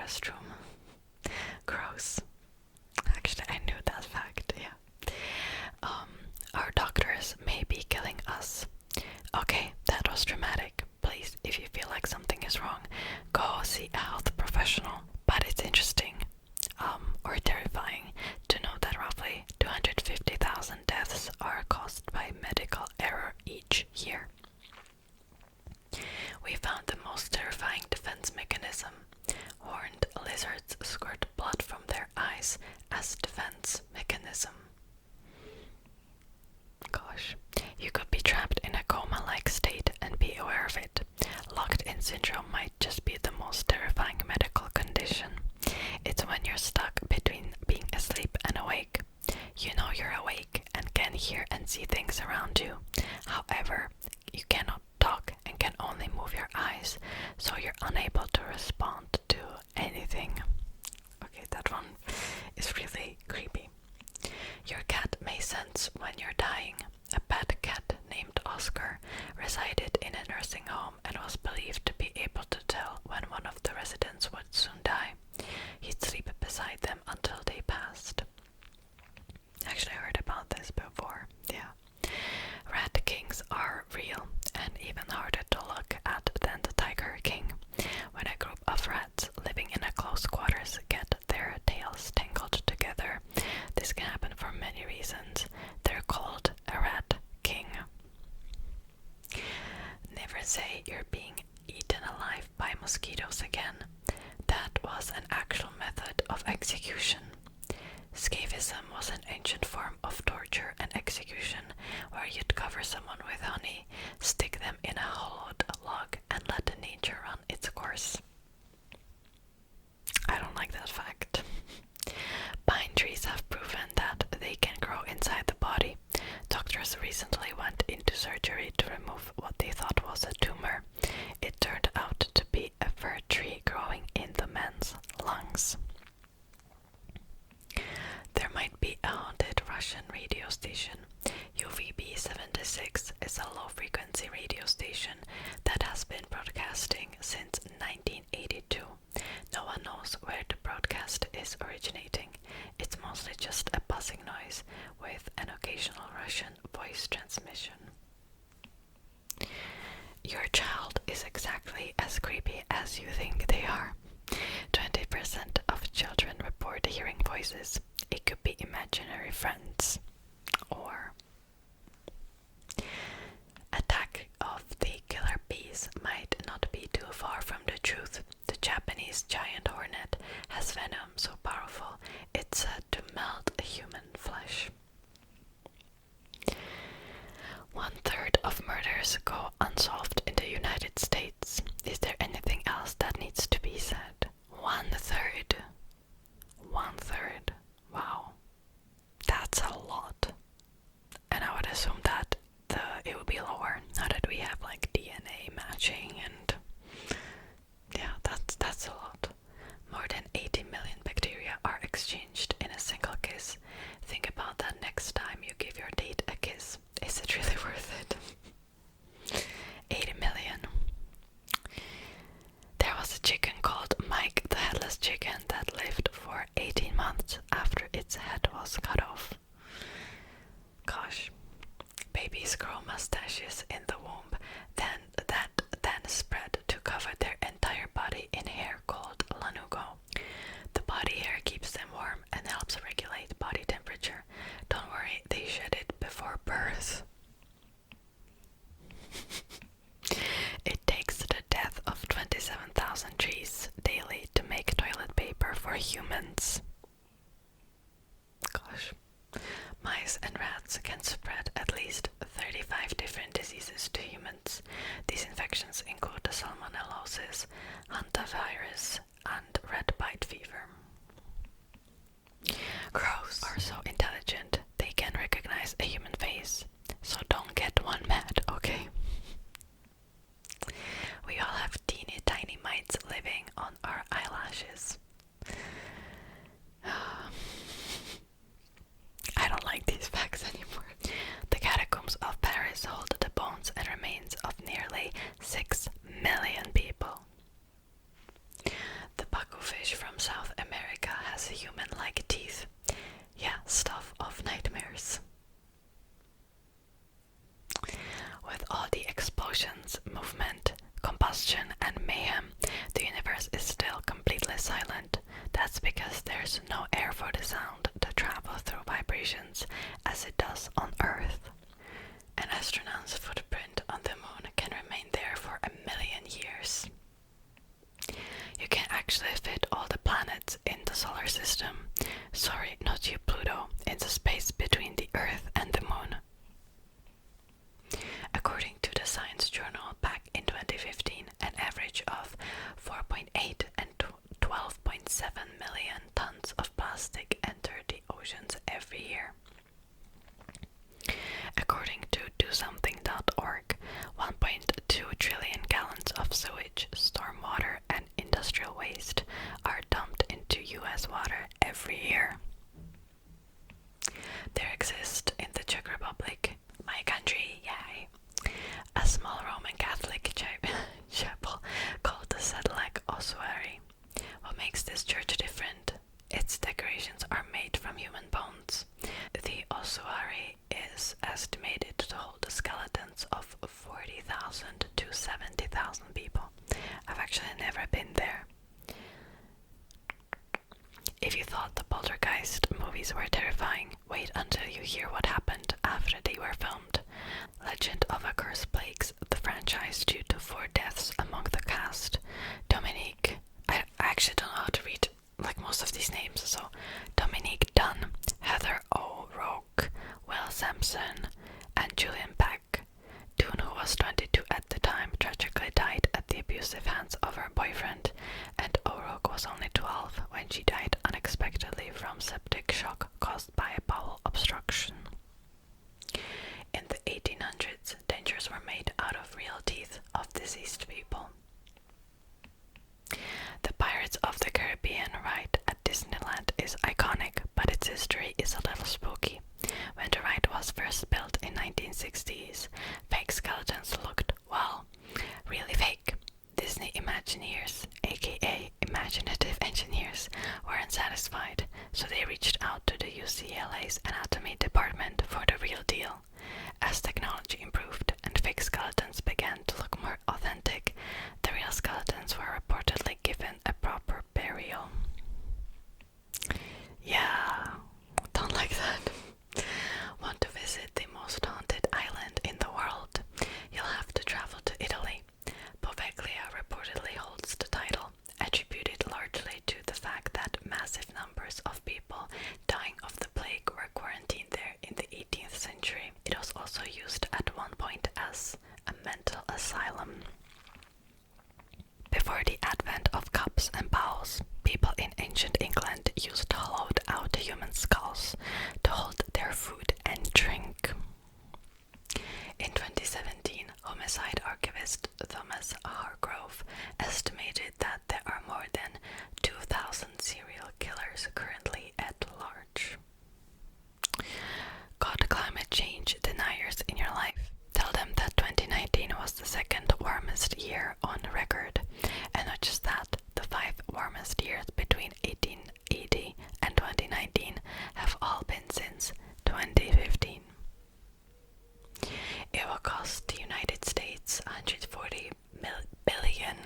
restroom. Gross. Actually, I knew that fact, yeah. Our doctors may be killing us. Okay, that was dramatic. Please, if you feel like something is wrong, go see a health professional. But it's interesting, or terrifying, to know that roughly 250,000 deaths are caused by medical error each year. We found the most terrifying defense mechanism. Horned lizards squirt blood from their eyes as defense mechanism. Gosh, you could be trapped in a coma-like state and be aware of it. Locked-in syndrome might just be the most terrifying medical condition. It's when you're stuck between being asleep and awake. You know you're awake and can hear and see things around you. However, you cannot talk and can only move your eyes, so you're unable to respond to anything. Okay, that one is really creepy. Your cat may sense when you're dying. A pet cat named Oscar resided in a nursing home and was believed to be able to tell when one of the residents would soon die. He'd sleep beside them until they passed. Actually, I heard about this before, yeah. Rat kings are real and even harder to look at than the Tiger King. When a group of rats living in a close quarters get their tails tangled together, this can happen for many reasons. They're called a rat king. Never say you're being eaten alive by mosquitoes again. That was an actual method of execution. Scavism was an ancient form of torture and execution where you'd cover someone with honey, stick them in a hollowed log, and let nature run its course. I don't like that fact. Pine trees have proven that they can grow inside the body. Doctors recently went into surgery to remove what they thought was a tumor. It turned out to be a fir tree growing in the man's lungs. There might be a haunted Russian radio station. UVB-76 is a low-frequency radio station that has been broadcasting since 1982. No one knows where the broadcast is originating. It's mostly just a buzzing noise with an occasional Russian voice transmission. Your child is exactly as creepy as you think they are. 20% of children report hearing voices. It could be imaginary friends or attack of the killer bees might not be too far from the truth. The Japanese giant hornet has venom so powerful it's said to melt human flesh. 1/3 of murders go unsolved in the United States. Is there anything else that needs to be said? 1/3. 1/3. Wow. That's a lot. And I would assume that it would be lower now that we have like DNA matching, and yeah, that's a lot. More than 80 million bacteria are exchanged in a single kiss. Think about that next time you give your date a kiss. Is it really worth it? 80 million. There was a chicken called Mike the Headless Chicken that lived for 18 months after its head was cut off. Gosh. Babies grow mustaches in the womb, then spread to cover their entire body in hair called lanugo. The body hair keeps them warm and helps regulate body temperature. Don't worry, they shed it before birth. It takes the death of 27,000 trees daily to make toilet paper for humans. Gosh. Mice and rats can spread at least 35 different diseases to humans. These infections include salmonellosis, hantavirus, and red bite fever. Crows are so intelligent they can recognize a human face, so don't get one mad, okay? We all have teeny tiny mites living on our eyelashes. I don't like these facts anymore. The catacombs of Paris hold the bones and remains of nearly 6 million people. because there's no air for the sound to travel through vibrations as it does on Earth. An astronaut's footprint on the moon can remain there for 1,000,000 years. You can actually fit all the planets in the solar system, sorry, not you Pluto, in the space between the Earth and the moon. According to the Science Journal back in 2015, an average of 4.8 and 12.7 million tons of plastic enter the oceans every year. According to DoSomething.org, 1.2 trillion gallons of sewage, stormwater, and industrial waste are dumped into US water every year. There exists in the Czech Republic, my country, yay, a small Roman Catholic chapel called the Sedlec Ossuary. What makes this church different? Its decorations are made from human bones. The ossuary is estimated to hold the skeletons of 40,000 to 70,000 people. I've actually never been there. If you thought the Poltergeist movies were terrifying, wait until you hear what happened after they were filmed. Legend of a Curse plagues the franchise due to 4 deaths among the cast. Dominique, I actually don't know how to read like most of these names, so Dominique Dunn, Heather O'Rourke, Will Sampson, and Julian Peck. Dunn, who was 22 at the time, tragically died at the abusive hands of her boyfriend, and O'Rourke was only 12 when she died unexpectedly from septic shock caused by a bowel obstruction. In the 1800s, dentures were made out of real teeth of deceased people. The Pirates of the Caribbean ride at Disneyland is iconic, but its history is a little spooky. When the ride was first built in 1960s, fake skeletons looked, well, really fake. Disney Imagineers, aka Imaginative Engineers, weren't satisfied, so they reached out to the UCLA's anatomy department for the real deal. As technology improved and fake skeletons began to look more authentic, the real skeletons were reportedly given a proper burial. Yeah, don't like that. Want to visit the most haunted island in the world? You'll have to travel to Italy. Poveglia reportedly holds the title, attributed largely to the fact that massive numbers of people dying of the plague were quarantined there in the 18th century. It was also used at one point as a mental asylum. Before the advent of cups and bowls, people in ancient England used hollowed out human skulls to hold their food and drink. In 2017, homicide archivist Thomas Hargrove estimated that there are more than 2,000 serial killers currently at large. Got climate change deniers in your life? Tell them that 2019 was the second warmest year on record, and not just that, the 5 warmest years between 1880 and 2019 have all been since 2015. It will cost the United States $140 billion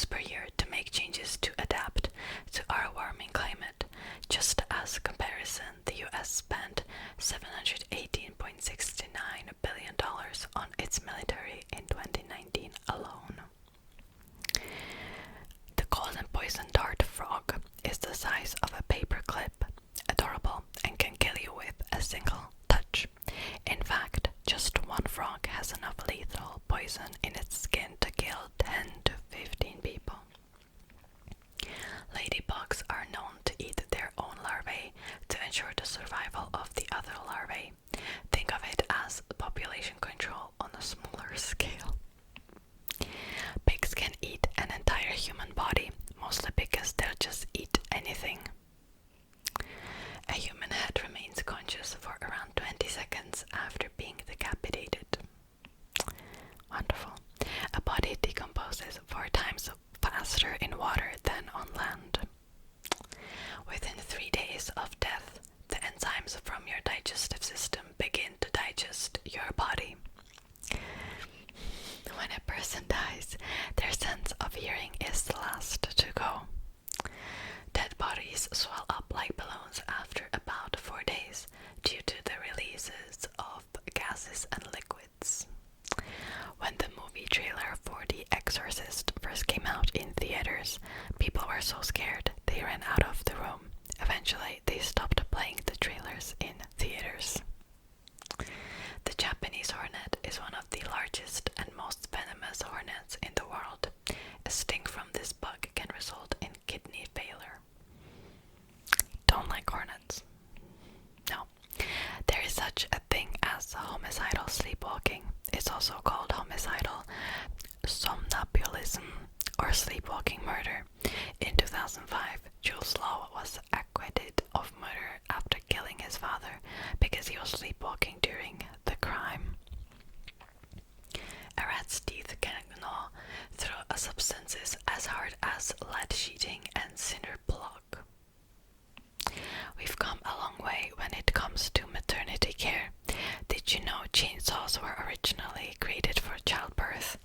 per year to make changes to adapt to our warming climate. Just as comparison, the US spent $718.69 billion on its military in 2019 alone. The golden poison dart frog is the size of a paperclip, adorable, and can kill you with a single touch. In fact, just one frog has enough lethal poison in its skin to kill 10 to 15 people. Ladybugs are known to eat their own larvae to ensure the survival of the other larvae. Think of it as population control on a smaller scale. Pigs can eat an entire human body, mostly because they'll just eat anything. A human head remains conscious for around 20 seconds after being decapitated. Wonderful. A body decomposes 4 times faster in water than on land. Within 3 days of death, the enzymes from your digestive system begin to digest your body. When a person dies, their sense of hearing is the last first came out in theaters, people were so scared they ran out of the room. Eventually, they stopped playing the trailers in theaters. The Japanese hornet is one of the largest and most venomous hornets in the world. A sting from this bug can result in kidney failure. Don't like hornets. No. There is such a thing as homicidal sleepwalking. It's also called homicidal somnambulism or sleepwalking murder. In 2005, Jules Law was acquitted of murder after killing his father because he was sleepwalking during the crime. A rat's teeth can gnaw through substances as hard as lead sheeting and cinder block. We've come a long way when it comes to maternity care. Did you know chainsaws were originally created for childbirth?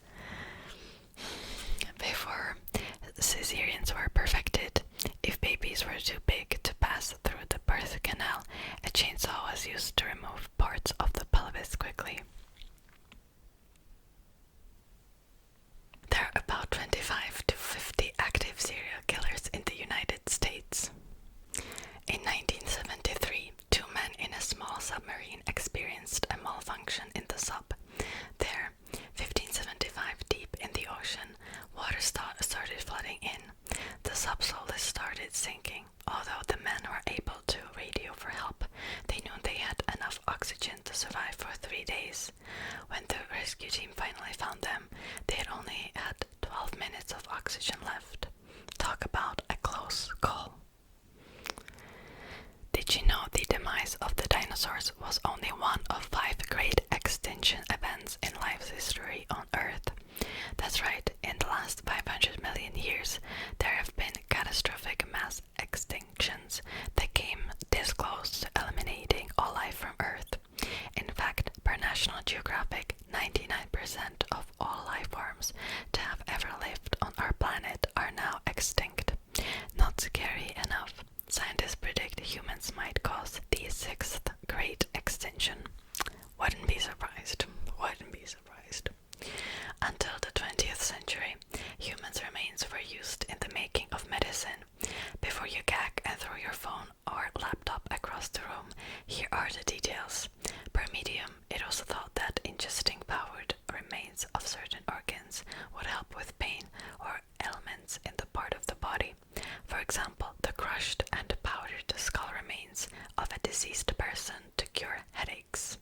Before cesareans were perfected, if babies were too big to pass through the birth canal, a chainsaw was used to remove parts of the pelvis quickly. There are about 25 to 50 active serial killers in the United States. In 1973, 2 men in a small submarine experienced a malfunction in the sub. There, 1575 deep in the ocean, water started flooding in. The sub slowly started sinking. Although the men were able to radio for help, they knew they had enough oxygen to survive for 3 days. When the rescue team finally found them, they had only had 12 minutes of oxygen left. Talk about a close call. Did you know the demise of the dinosaurs was only one of 5 great extinction events in life's history on Earth? That's right, in the last 500 million years, there have been catastrophic mass extinctions that came this close to eliminating all life from Earth. In fact, per National Geographic, 99% of all life forms to have ever lived on our planet are now extinct. Not scary enough. Scientists predict humans might cause the 6th great extinction. Wouldn't be surprised. Wouldn't be surprised. Until the 20th century, humans' remains were used in the making of medicine. Before you gag and throw your phone or laptop across the room, here are the details. Per medium, it was thought that ingesting powdered remains of certain organs would help with pain or ailments in the part of the body. For example, the crushed and powdered skull remains of a deceased person to cure headaches.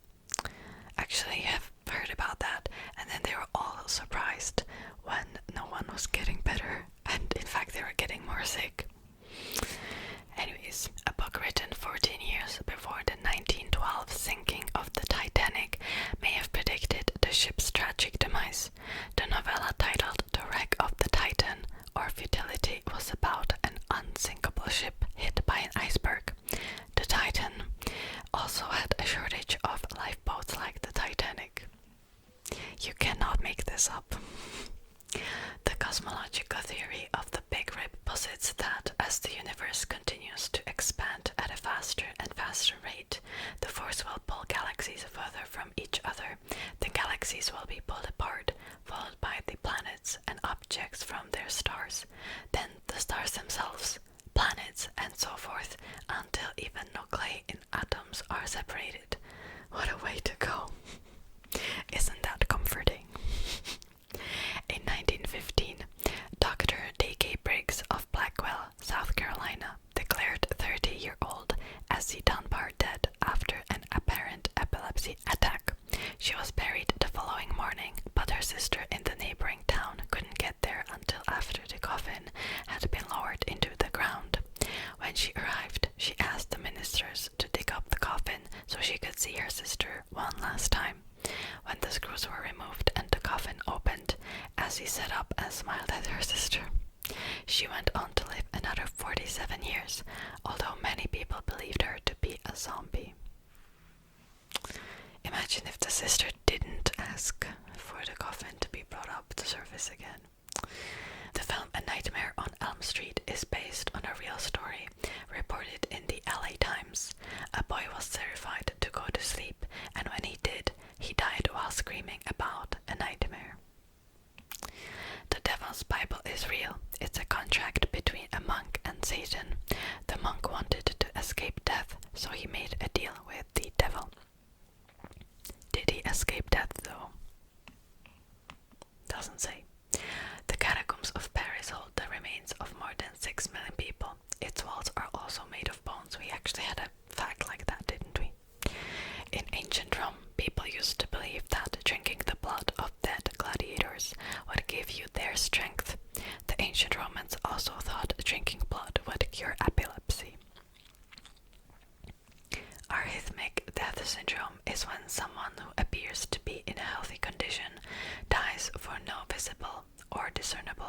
Actually, I've heard about that, and then they were all surprised when no one was getting better, and in fact they were getting more sick. Anyways, a book written 14 years before the 1912 sinking of the Titanic may have predicted the ship's tragic demise. The novella titled The Wreck of the Titan or Futility was about an unsinkable ship hit by an iceberg. The Titan also had a shortage of lifeboats like the Titanic. You cannot make this up. The cosmological theory of the Big Rip posits that as the universe continues to expand at a faster and faster rate, the force will pull galaxies further from each other. The galaxies will be pulled apart, followed by the planets and objects from their stars, then the stars themselves, planets, and so forth, until even nuclei in atoms are separated. What a way to go! Isn't that comforting? In 1915, Dr. D.K. Briggs of Blackwell, South Carolina, declared 30-year-old Essie Dunbar dead after an apparent epilepsy attack. She was buried the following morning, but her sister in the neighboring town couldn't get there until after the coffin had been lowered into the ground. When she arrived, she asked the ministers to dig up the coffin so she could see her sister one last time. When the screws were removed and the coffin opened, Essie sat up and smiled at her sister. She went on to live another 47 years, although many people believed her to be a zombie. Imagine if the sister didn't ask for the coffin to be brought up to surface again. The film A Nightmare on Elm Street is based on a real story reported in the LA Times. A boy was terrified to go to sleep, and when he did, he died while screaming about a nightmare. The Devil's Bible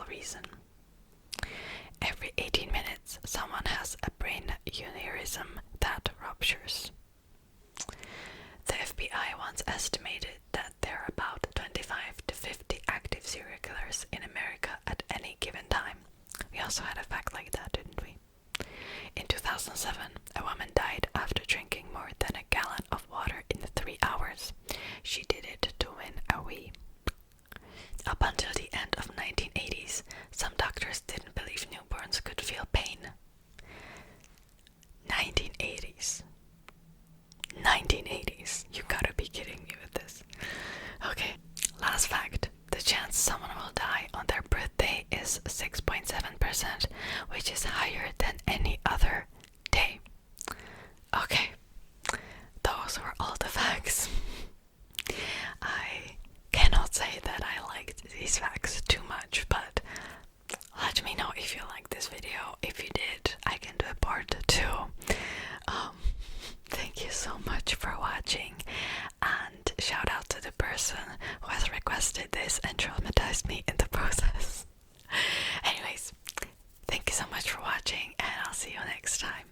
reason. Every 18 minutes, someone has a brain aneurysm that ruptures. The FBI once estimated that there are about 25 to 50 active serial killers in America at any given time. We also had a fact like that, didn't we? In 2007, a woman died after drinking more than a gallon of water in 3 hours. She did it to win a wee. Up until the end of 1980s, some doctors didn't believe newborns could feel pain. 1980s. 1980s. You gotta be kidding me with this. Okay, last fact. The chance someone will die on their birthday is 6.7%, which is higher than any other day. Okay, those were all the facts. I cannot say that I liked these facts too much, but let me know if you liked this video. If you did, I can do a part 2. Thank you so much for watching, and shout out to the person who has requested this and traumatized me in the process. Anyways, thank you so much for watching, and I'll see you next time.